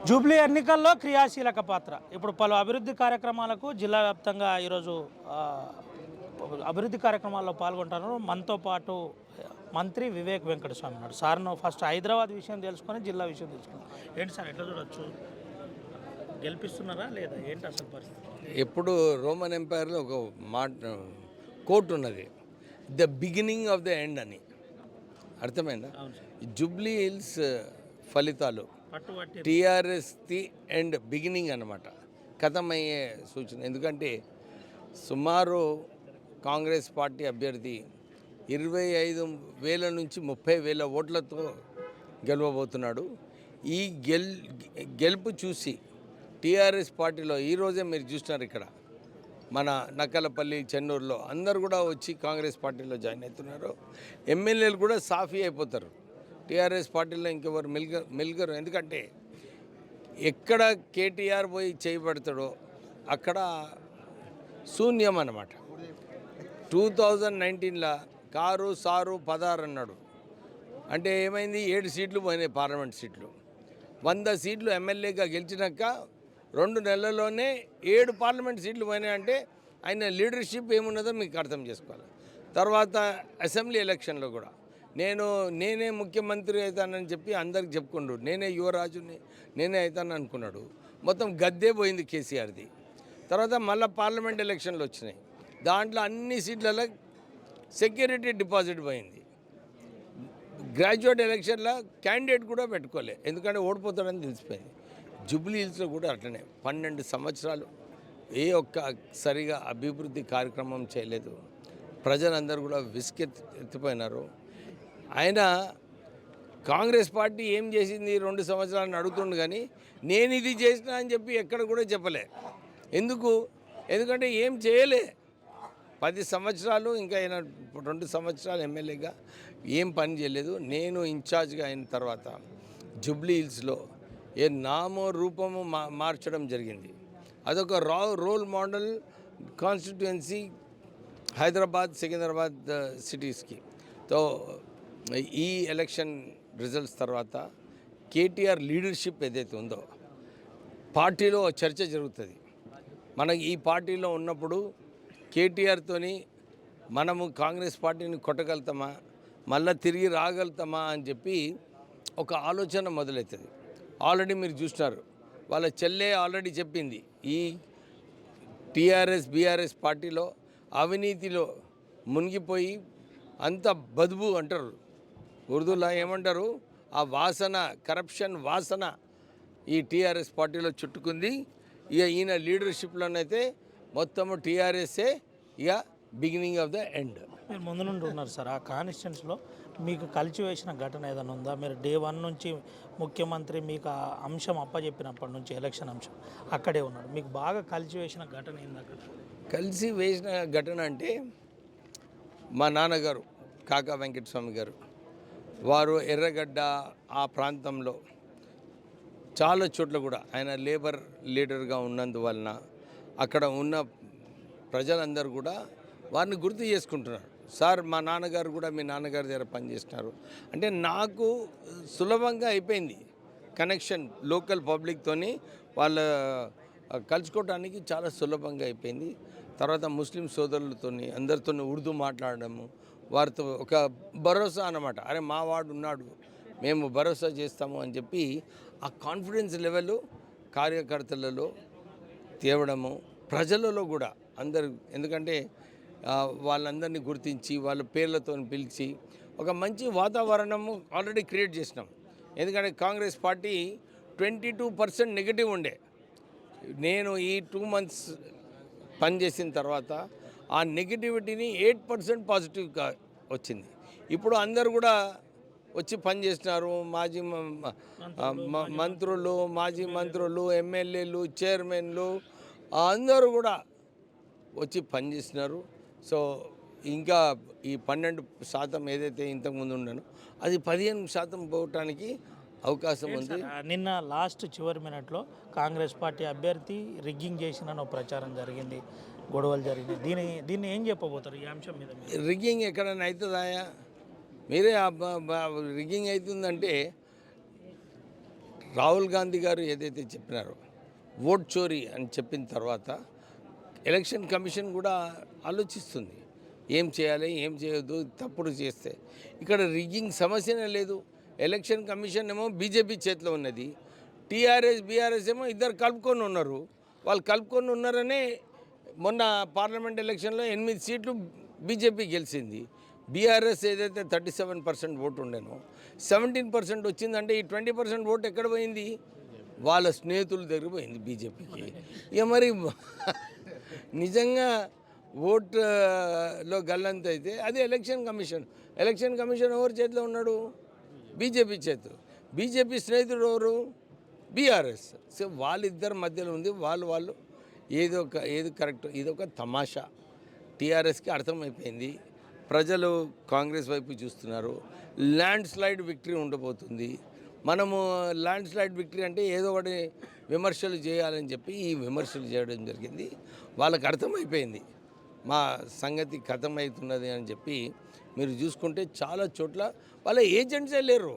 Jubilee ఎన్నికల్లో క్రియాశీలక పాత్ర. ఇప్పుడు పలు అభివృద్ధి కార్యక్రమాలకు జిల్లా వ్యాప్తంగా ఈరోజు అభివృద్ధి కార్యక్రమాల్లో పాల్గొంటున్నారు. మనతో పాటు మంత్రి వివేక్ వెంకటస్వామి ఉన్నాడు. సార్ను ఫస్ట్ హైదరాబాద్ విషయం తెలుసుకొని జిల్లా విషయం తెలుసుకున్నాం. ఏంటి సార్ ఎట్లా చూడొచ్చు, గెలిపిస్తున్నారా లేదా, ఏంటి అసలు పరిస్థితి? ఎప్పుడు రోమన్ ఎంపైర్లో ఒక మాట కోట్ ఉన్నది, the beginning of the end అని. అర్థమైందా? జూబ్లీ హిల్స్ ఫలితాలు టీఆర్ఎస్ ది ఎండ్ బిగినింగ్ అన్నమాట, కథమయ్యే సూచన. ఎందుకంటే సుమారు కాంగ్రెస్ పార్టీ అభ్యర్థి 25,000 నుంచి 30,000 ఓట్లతో గెలవబోతున్నాడు. ఈ గెలుపు చూసి టీఆర్ఎస్ పార్టీలో ఈరోజే మీరు చూస్తున్నారు, ఇక్కడ మన నక్కలపల్లి, చెన్నూరులో అందరు కూడా వచ్చి కాంగ్రెస్ పార్టీలో జాయిన్ అవుతున్నారు. ఎమ్మెల్యేలు కూడా సాఫీ అయిపోతారు. టీఆర్ఎస్ పార్టీలో ఇంకెవరు మెల్గరు. ఎందుకంటే ఎక్కడ కేటీఆర్ పోయి చేయబడతాడో అక్కడ శూన్యం అన్నమాట. 2019లో కారు సారు 16 అన్నాడు. అంటే ఏమైంది? 7 సీట్లు పోయినాయి, పార్లమెంట్ సీట్లు. 100 సీట్లు ఎమ్మెల్యేగా గెలిచినాక 2 నెలల్లోనే 7 పార్లమెంట్ సీట్లు పోయినాయంటే ఆయన లీడర్షిప్ ఏమున్నదో మీకు అర్థం చేసుకోవాలి. తర్వాత అసెంబ్లీ ఎలక్షన్లో కూడా నేనే ముఖ్యమంత్రి అవుతానని చెప్పి అందరికి చెప్పుకుండు, నేనే యువరాజుని, నేనే అవుతాను అనుకున్నాడు. మొత్తం గద్దే పోయింది కేసీఆర్ది. తర్వాత మళ్ళీ పార్లమెంట్ ఎలక్షన్లు వచ్చినాయి. దాంట్లో అన్ని సీట్లలో సెక్యూరిటీ డిపాజిట్ పోయింది. గ్రాడ్యుయేట్ ఎలక్షన్లో క్యాండిడేట్ కూడా పెట్టుకోలే, ఎందుకంటే ఓడిపోతాడని తెలిసిపోయింది. జూబ్లీ హిల్స్లో కూడా అట్లనే 12 సంవత్సరాలు ఏ ఒక్క సరిగా అభివృద్ధి కార్యక్రమం చేయలేదు. ప్రజలందరూ కూడా విసుకెత్తిపోయినారు. ఆయన కాంగ్రెస్ పార్టీ ఏం చేసింది 2 సంవత్సరాలను అడుగుతుండు, కానీ నేను ఇది చేసినా అని చెప్పి ఎక్కడ కూడా చెప్పలే. ఎందుకంటే ఏం చేయలే. 10 సంవత్సరాలు, ఇంకా ఆయన 2 సంవత్సరాలు ఎమ్మెల్యేగా ఏం పని చేయలేదు. నేను ఇన్ఛార్జ్గా అయిన తర్వాత జూబ్లీ హిల్స్లో ఏ నామో రూపము మార్చడం జరిగింది. అదొక role model constituency Hyderabad, Secunderabad సిటీస్కి. తో ఈ ఎలక్షన్ రిజల్ట్స్ తర్వాత కేటీఆర్ లీడర్షిప్ ఏదైతే ఉందో పార్టీలో చర్చ జరుగుతుంది. మనకి ఈ పార్టీలో ఉన్నప్పుడు కేటీఆర్తోని మనము కాంగ్రెస్ పార్టీని కొట్టగలుగుతామా, మళ్ళీ తిరిగి రాగలుగుతామా అని చెప్పి ఒక ఆలోచన మొదలవుతుంది. ఆల్రెడీ మీరు చూస్తున్నారు, వాళ్ళ చెల్లె ఆల్రెడీ చెప్పింది, ఈ టీఆర్ఎస్ బీఆర్ఎస్ పార్టీలో అవినీతిలో మునిగిపోయి అంత బదుబు అంటారు, ఉర్దూలో ఏమంటారు, ఆ వాసన, కరప్షన్ వాసన ఈ టీఆర్ఎస్ పార్టీలో చుట్టుకుంది. ఇక ఈయన లీడర్షిప్లోనైతే మొత్తము టీఆర్ఎస్ఏ ఇక బిగినింగ్ ఆఫ్ ద ఎండ్. మీరు ముందు నుండి ఉన్నారు సార్, ఆ కాన్స్టిట్యున్సీలో మీకు కలిసి వేసిన ఘటన ఏదైనా ఉందా? మీరు డే 1 నుంచి ముఖ్యమంత్రి మీకు ఆ అంశం అప్పచెప్పినప్పటి నుంచి, ఎలక్షన్ అంశం అక్కడే ఉన్నాడు, మీకు బాగా కలిసి వేసిన ఘటన ఏంది అక్కడ? కలిసి వేసిన ఘటన అంటే మా నాన్నగారు కాకా వెంకటస్వామి గారు, వారు ఎర్రగడ్డ ఆ ప్రాంతంలో చాలా చోట్ల కూడా ఆయన లేబర్ లీడర్గా ఉన్నందువలన అక్కడ ఉన్న ప్రజలందరూ కూడా వారిని గుర్తు చేసుకుంటున్నారు. సార్, మా నాన్నగారు కూడా మీ నాన్నగారి దగ్గర పనిచేస్తున్నారు అంటే నాకు సులభంగా అయిపోయింది కనెక్షన్. లోకల్ పబ్లిక్తోని వాళ్ళ కలుసుకోవడానికి చాలా సులభంగా అయిపోయింది. తర్వాత ముస్లిం సోదరులతో అందరితో ఉర్దూ మాట్లాడడము, వారితో ఒక భరోసా అన్నమాట. అరే మా వాడు ఉన్నాడు, మేము భరోసా చేస్తాము అని చెప్పి ఆ కాన్ఫిడెన్స్ లెవెల్ కార్యకర్తలలో తేవడము, ప్రజలలో కూడా అందరు. ఎందుకంటే వాళ్ళందరినీ గుర్తించి వాళ్ళ పేర్లతో పిలిచి ఒక మంచి వాతావరణము ఆల్రెడీ క్రియేట్ చేసినాం. ఎందుకంటే కాంగ్రెస్ పార్టీ 22% నెగిటివ్ ఉండే. నేను ఈ 2 మంత్స్ పనిచేసిన తర్వాత ఆ నెగిటివిటీని 8% పాజిటివ్గా వచ్చింది. ఇప్పుడు అందరు కూడా వచ్చి పనిచేస్తున్నారు. మాజీ మంత్రులు, మాజీ మంత్రులు, ఎమ్మెల్యేలు, చైర్మన్లు అందరూ కూడా వచ్చి పనిచేస్తున్నారు. సో ఇంకా ఈ 12% ఏదైతే ఇంతకుముందు ఉన్నానో అది 15% పోవటానికి అవకాశం ఉంది. నిన్న లాస్ట్ చివరి మినిట్లో కాంగ్రెస్ పార్టీ అభ్యర్థి రిగ్గింగ్ చేసిన ప్రచారం జరిగింది, గొడవలు జరిగినాయి. దీన్ని ఏం చెప్పబోతారు ఈ అంశం మీద? రిగ్గింగ్ ఎక్కడైనా అవుతుందా? మీరే రిగ్గింగ్ అవుతుందంటే రాహుల్ గాంధీ గారు ఏదైతే చెప్పినారో ఓట్ చోరీ అని చెప్పిన తర్వాత ఎలక్షన్ కమిషన్ కూడా ఆలోచిస్తుంది ఏం చేయాలి ఏం చేయొద్దు తప్పుడు చేస్తే. ఇక్కడ రిగ్గింగ్ సమస్యనే లేదు. ఎలక్షన్ కమిషన్ ఏమో బీజేపీ చేతిలో ఉన్నది, టీఆర్ఎస్ బీఆర్ఎస్ ఏమో ఇద్దరు కలుపుకొని ఉన్నారు. వాళ్ళు కలుపుకొని ఉన్నారనే మొన్న పార్లమెంట్ ఎలక్షన్లో 8 సీట్లు బీజేపీ గెలిచింది. బీఆర్ఎస్ ఏదైతే 37% ఓటు ఉండేనో 17% వచ్చిందంటే ఈ 20% ఓటు ఎక్కడ పోయింది? వాళ్ళ స్నేహితుల దగ్గర పోయింది బీజేపీకి. ఇక మరి నిజంగా ఓట్లో గల్లంత అయితే అది ఎలక్షన్ కమిషన్ ఎవరి చేతిలో ఉన్నాడు? బీజేపీ చేతిలో. బీజేపీ స్నేహితుడు ఎవరు? బీఆర్ఎస్. సో వాళ్ళిద్దరి మధ్యలో ఉంది. వాళ్ళు ఏది కరెక్ట్, ఇదొక తమాషా. టీఆర్ఎస్కి అర్థమైపోయింది. ప్రజలు కాంగ్రెస్ వైపు చూస్తున్నారు. ల్యాండ్ స్లైడ్ విక్టరీ ఉండబోతుంది. మనము ల్యాండ్ స్లైడ్ విక్టరీ అంటే ఏదో ఒకటి విమర్శలు చేయాలని చెప్పి ఈ విమర్శలు చేయడం జరిగింది. వాళ్ళకి అర్థమైపోయింది మా సంగతి కథమవుతున్నది అని చెప్పి. మీరు చూసుకుంటే చాలా చోట్ల వాళ్ళ ఏజెంట్సే లేరు.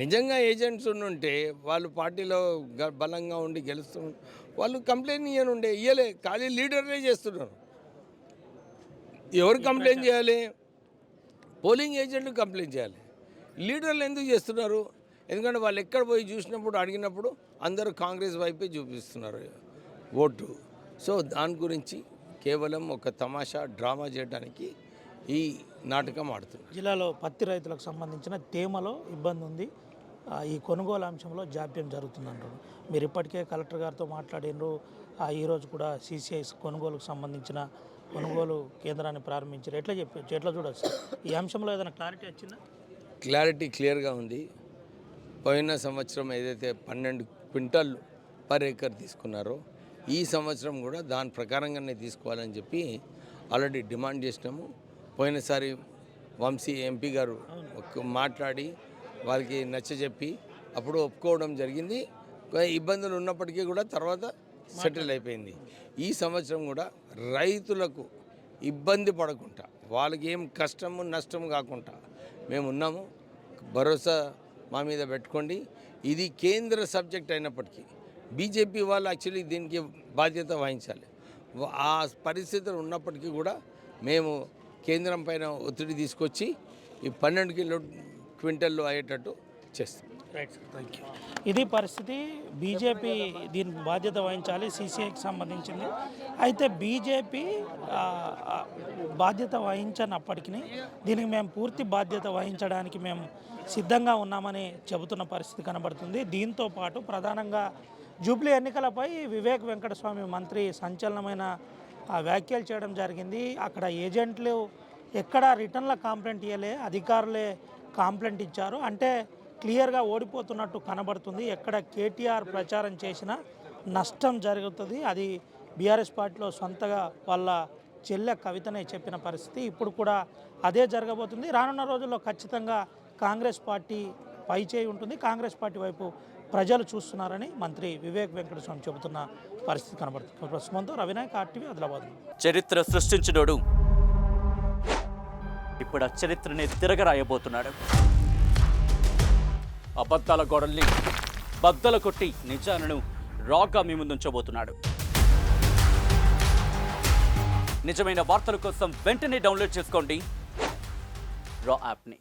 నిజంగా ఏజెంట్స్ ఉంటే వాళ్ళు పార్టీలో బలంగా ఉండి గెలుస్తున్నారు. వాళ్ళు కంప్లైంట్ ఇయ్యలే, ఖాళీ లీడర్లే చేస్తున్నారు. ఎవరు కంప్లైంట్ చేయాలి? పోలింగ్ ఏజెంట్లు కంప్లైంట్ చేయాలి. లీడర్లు ఎందుకు చేస్తున్నారు? ఎందుకంటే వాళ్ళు ఎక్కడ పోయి చూసినప్పుడు అడిగినప్పుడు అందరూ కాంగ్రెస్ వైపే చూపిస్తున్నారు ఓటు. సో దాని గురించి కేవలం ఒక తమాషా డ్రామా చేయడానికి ఈ నాటకం ఆడుతున్నారు. జిల్లాలో పత్తి రైతులకు సంబంధించిన తేమలో ఇబ్బంది ఉంది. ఈ కొనుగోలు అంశంలో జాప్యం జరుగుతుందంటారు. మీరు ఇప్పటికే కలెక్టర్ గారితో మాట్లాడినారు. ఈరోజు కూడా CCI కొనుగోలుకు సంబంధించిన కొనుగోలు కేంద్రాన్ని ప్రారంభించారు. ఎట్లా చూడవచ్చు ఈ అంశంలో? ఏదైనా క్లారిటీ వచ్చిందా? క్లారిటీ క్లియర్గా ఉంది. పోయిన సంవత్సరం ఏదైతే 12 క్వింటాళ్ళు పర్ ఏకర్ తీసుకున్నారో ఈ సంవత్సరం కూడా దాని ప్రకారంగానే తీసుకోవాలని చెప్పి ఆల్రెడీ డిమాండ్ చేసినాము. పోయినసారి వంశీ ఎంపీ గారు మాట్లాడి వాళ్ళకి నచ్చజెప్పి అప్పుడు ఒప్పుకోవడం జరిగింది. ఇబ్బందులు ఉన్నప్పటికీ కూడా తర్వాత సెటిల్ అయిపోయింది. ఈ సంవత్సరం కూడా రైతులకు ఇబ్బంది పడకుండా, వాళ్ళకి ఏం కష్టము నష్టము కాకుండా మేము ఉన్నాము. భరోసా మా మీద పెట్టుకోండి. ఇది కేంద్ర సబ్జెక్ట్ అయినప్పటికీ బీజేపీ వాళ్ళు యాక్చువల్లీ దీనికి బాధ్యత వహించాలి. ఆ పరిస్థితులు ఉన్నప్పటికీ కూడా మేము కేంద్రం పైన ఒత్తిడి తీసుకొచ్చి ఈ 12 క్వింటల్లో అయ్యేటట్టు చేస్తాం. Right sir, thank you. ఇది పరిస్థితి. బీజేపీ దీనికి బాధ్యత వహించాలి, CCIకి సంబంధించింది. అయితే బీజేపీ బాధ్యత వహించనప్పటికీ దీనికి మేము పూర్తి బాధ్యత వహించడానికి మేము సిద్ధంగా ఉన్నామని చెబుతున్న పరిస్థితి కనబడుతుంది. దీంతో పాటు ప్రధానంగా జూబ్లీ ఎన్నికలపై వివేక్ వెంకటస్వామి మంత్రి సంచలనమైన వ్యాఖ్యలు చేయడం జరిగింది. అక్కడ ఏజెంట్లు ఎక్కడా రిటర్న్ల కాంప్లైంట్ ఇవ్వలే, అధికారులే కాంప్లైంట్ ఇచ్చారు. అంటే క్లియర్గా ఓడిపోతున్నట్టు కనబడుతుంది. ఎక్కడ కేటీఆర్ ప్రచారం చేసినా నష్టం జరుగుతుంది. అది బీఆర్ఎస్ పార్టీలో సొంతగా వాళ్ళ చెల్లె కవితనే చెప్పిన పరిస్థితి. ఇప్పుడు కూడా అదే జరగబోతుంది. రానున్న రోజుల్లో ఖచ్చితంగా కాంగ్రెస్ పార్టీ పైచేయి ఉంటుంది. కాంగ్రెస్ పార్టీ వైపు ప్రజలు చూస్తున్నారని మంత్రి వివేక్ వెంకటస్వామి చెబుతున్న పరిస్థితి కనబడుతుంది. ప్రస్తుతంతో రవినాయక్, RTV, ఆదిలాబాద్. చరిత్ర సృష్టించినోడు ఇప్పుడు ఆ చరిత్రని తిరగరాయబోతున్నాడు. అబద్ధాల గోడల్ని బద్దలు కొట్టి నిజాలను రాగా మీ ముందుంచబోతున్నాడు. నిజమైన వార్తల కోసం వెంటనే డౌన్లోడ్ చేసుకోండి రా యాప్ని.